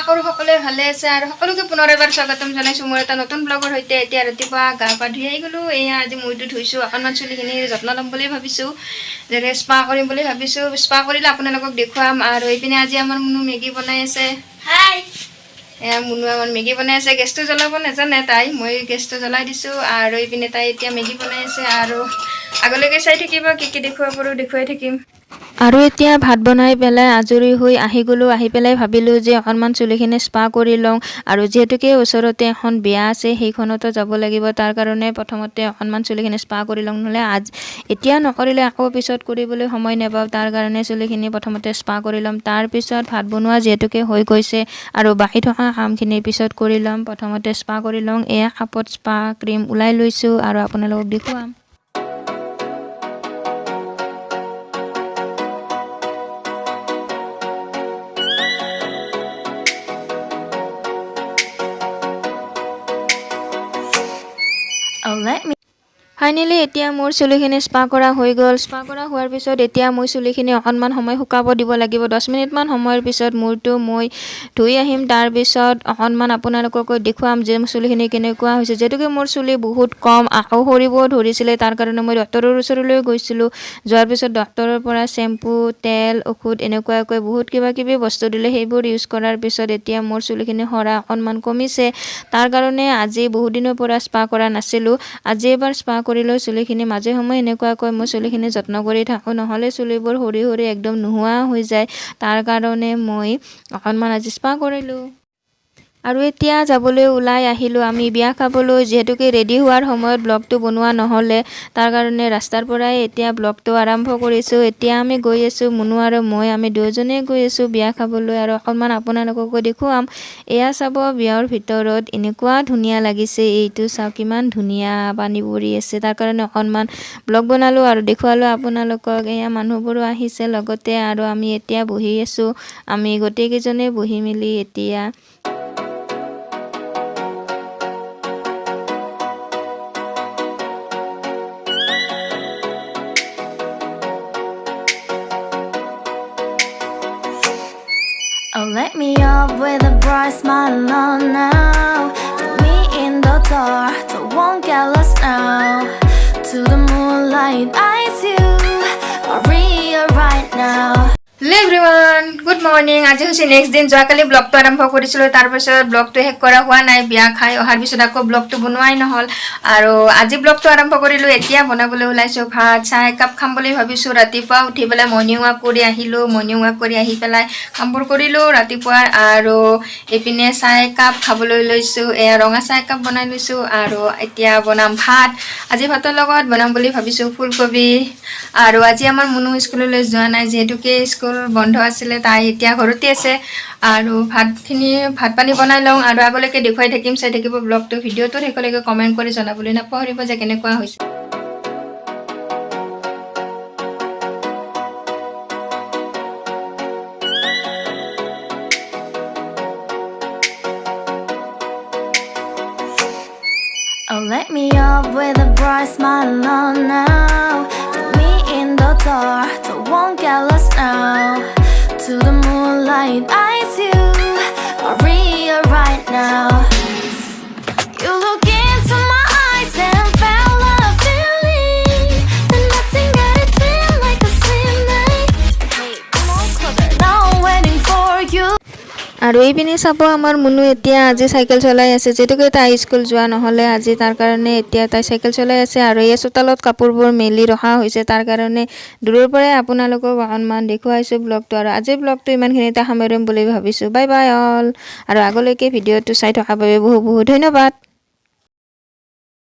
কৰো সকলোৱে ভালে আছে আৰু সকলোকে পুনৰ এবাৰ স্বাগতম জনাইছো মোৰ এটা নতুন ব্লগৰ সৈতে। এতিয়া ৰাতিপুৱা গা পা ধুই আহি গলো। এয়া আজি মইতো ধুইছো, অকণমান চুলিখিনিৰ যত্ন ল'ম বুলি ভাবিছো, যেনে স্পা কৰিম বুলি ভাবিছো। স্পা কৰিলে আপোনালোকক দেখুৱাম। আৰু এইপিনে আজি আমাৰ মুনু মেগী বনাই আছে। হাই, এয়া মুনু আমাৰ মেগী বনাই আছে। গেছটো জ্বলাব নাজানে তাই, মই গেছটো জ্বলাই দিছো। আৰু এইপিনে তাই এতিয়া মেগী বনাই আছে। আৰু আগলৈকে চাই থাকিব, কি দেখুৱাব পাৰো দেখুৱাই থাকিম। আৰু এতিয়া ভাত বনাই পেলাই আজৰি হৈ আহি গলো। আহি পেলাই ভাবিলো যে অকণমান চুলিখিনি স্পা কৰি লওঁ। আৰু যিহেতুকে ওচৰতে এখন বিয়া আছে, সেইখনতো যাব লাগিব, তাৰ কাৰণে প্ৰথমতে অকণমান চুলিখিনি স্পা কৰি লওঁ। নহ'লে এতিয়া নকৰিলে আকৌ পিছত কৰিবলৈ সময় নাপাওঁ, তাৰ কাৰণে চুলিখিনি প্ৰথমতে স্পা কৰি ল'ম। তাৰপিছত ভাত বনোৱা যিহেতুকে হৈ গৈছে আৰু বাকী থকা কামখিনি পিছত কৰি ল'ম। প্ৰথমতে স্পা কৰি লওঁ। এয়া কাপত স্পা ক্ৰীম ওলাই লৈছোঁ আৰু আপোনালোকক দেখুৱাম। ফাইনেলি এতিয়া মোৰ চুলিখিনি স্পা কৰা হৈ গ'ল। স্পা কৰা হোৱাৰ পিছত এতিয়া মই চুলিখিনি অকণমান সময় শুকাব দিব লাগিব। 10 মিনিটমান সময়ৰ পিছত মূৰটো মই ধুই আহিম। তাৰপিছত অকণমান আপোনালোকক দেখুৱাম যে চুলিখিনি কেনেকুৱা হৈছে। যিহেতুকে মোৰ চুলি বহুত কম, আকৌ সৰিব ধৰিছিলে, তাৰ কাৰণে মই ডক্টৰৰ ওচৰলৈ গৈছিলোঁ। যোৱাৰ পিছত ডক্টৰৰ পৰা চেম্পু, তেল, ঔষধ এনেকুৱাকৈ বহুত কিবা বস্তু দিলে। সেইবোৰ ইউজ কৰাৰ পিছত এতিয়া মোৰ চুলিখিনি সৰা অকণমান কমিছে। তাৰ কাৰণে আজি বহুত দিনৰ পৰা স্পা কৰা নাছিলোঁ। আজি এবাৰ স্পা কৰি লৈ চুলিখিনি মাজে সময়ে এনেকুৱাকৈ মই চুলিখিনি যত্ন কৰি থাকোঁ, নহ'লে চুলিবোৰ সৰি সৰি একদম নোহোৱা হৈ যায়। তাৰ কাৰণে মই অকণমান আজি স্পা কৰিলোঁ। আৰু এতিয়া যাবলৈ ওলাই আহিলোঁ আমি বিয়া খাবলৈ। যিহেতুকে ৰেডি হোৱাৰ সময়ত ব্লগটো বনোৱা নহ'লে, তাৰ কাৰণে ৰাস্তাৰ পৰাই এতিয়া ব্লগটো আৰম্ভ কৰিছোঁ। এতিয়া আমি গৈ আছোঁ, মুনু আৰু মই, আমি দুয়োজনেই গৈ আছোঁ বিয়া খাবলৈ। আৰু অকণমান আপোনালোককো দেখুৱাম। এয়া চাব, বিয়াৰ ভিতৰত এনেকুৱা ধুনীয়া লাগিছে। এইটো চাওক কিমান ধুনীয়া পানী পৰি আছে। তাৰ কাৰণে অকণমান ব্লগ বনালোঁ আৰু দেখুৱালোঁ আপোনালোকক। এয়া মানুহবোৰো আহিছে লগতে। আৰু আমি এতিয়া বহি আছোঁ, আমি গোটেইকেইজনে বহি মেলি এতিয়া Let me up with a bright smile on now. Put me in the dark, so won't get lost now. To the moonlight, eyes you are real right now. Hello' everyone, good morning. আজি হৈছে next দিন। যোৱাকালি ব্লগটো আৰম্ভ কৰিছিলোঁ, তাৰপিছত ব্লগটো শেষ কৰা হোৱা নাই। বিয়া খাই অহাৰ পিছত আকৌ ব্লগটো বনোৱাই নহ'ল। আৰু আজি ব্লগটো আৰম্ভ কৰিলোঁ। এতিয়া বনাবলৈ ওলাইছোঁ ভাত। চাহ একাপ খাম বুলি ভাবিছোঁ। ৰাতিপুৱা উঠি পেলাই মৰ্ণিং ৱাক কৰি আহিলোঁ। মৰ্ণিং ৱাক কৰি আহি পেলাই কামবোৰ কৰিলোঁ ৰাতিপুৱা। আৰু এইপিনে চাহ একাপ খাবলৈ লৈছোঁ। এয়া ৰঙা চাহ একাপ বনাই লৈছোঁ। আৰু এতিয়া বনাম ভাত। আজি ভাতৰ লগত বনাম বুলি ভাবিছোঁ ফুলকবি। আৰু আজি আমাৰ মুনু স্কুললৈ যোৱা নাই, যিহেতুকে স্কুল বন্ধ আছিলে, তাই এতিয়া ঘৰতে আছে। আৰু ভাত পানী বনাই লওঁ আৰু আগলৈকে দেখুৱাই থাকিম। চাই থাকিব ব্লগটো, ভিডিঅ'টো শেষলৈকে কমেণ্ট কৰি জনাবলৈ নাপাহৰিব যে কেনেকুৱা হৈছে। Let me up with a bright smile on now. Put me in the dark, so won't get lost now. To the moonlight, eyes you are real right now. You look into my eyes and felt a feeling that nothing got it feel like a slim night. Hey, come on closer, now I'm waiting for you. আৰু এইপিনে চাব, আমাৰ মুনু এতিয়া আজি cycle চলাই আছে। যিহেতুকে তাই স্কুল যোৱা নহ'লে আজি, তাৰ কাৰণে এতিয়া তাই চাইকেল চলাই আছে। আৰু এই চোতালত কাপোৰবোৰ মেলি ৰখা হৈছে, তাৰ কাৰণে দূৰৰ পৰাই আপোনালোকক অকণমান দেখুৱাইছোঁ ব্লগটো। আৰু আজিৰ ব্লগটো ইমানখিনিতে সামৰিম বুলি ভাবিছোঁ। Bye bye all. আৰু আগলৈকে ভিডিঅ'টো চাই থকাৰ বাবে বহুত ধন্যবাদ।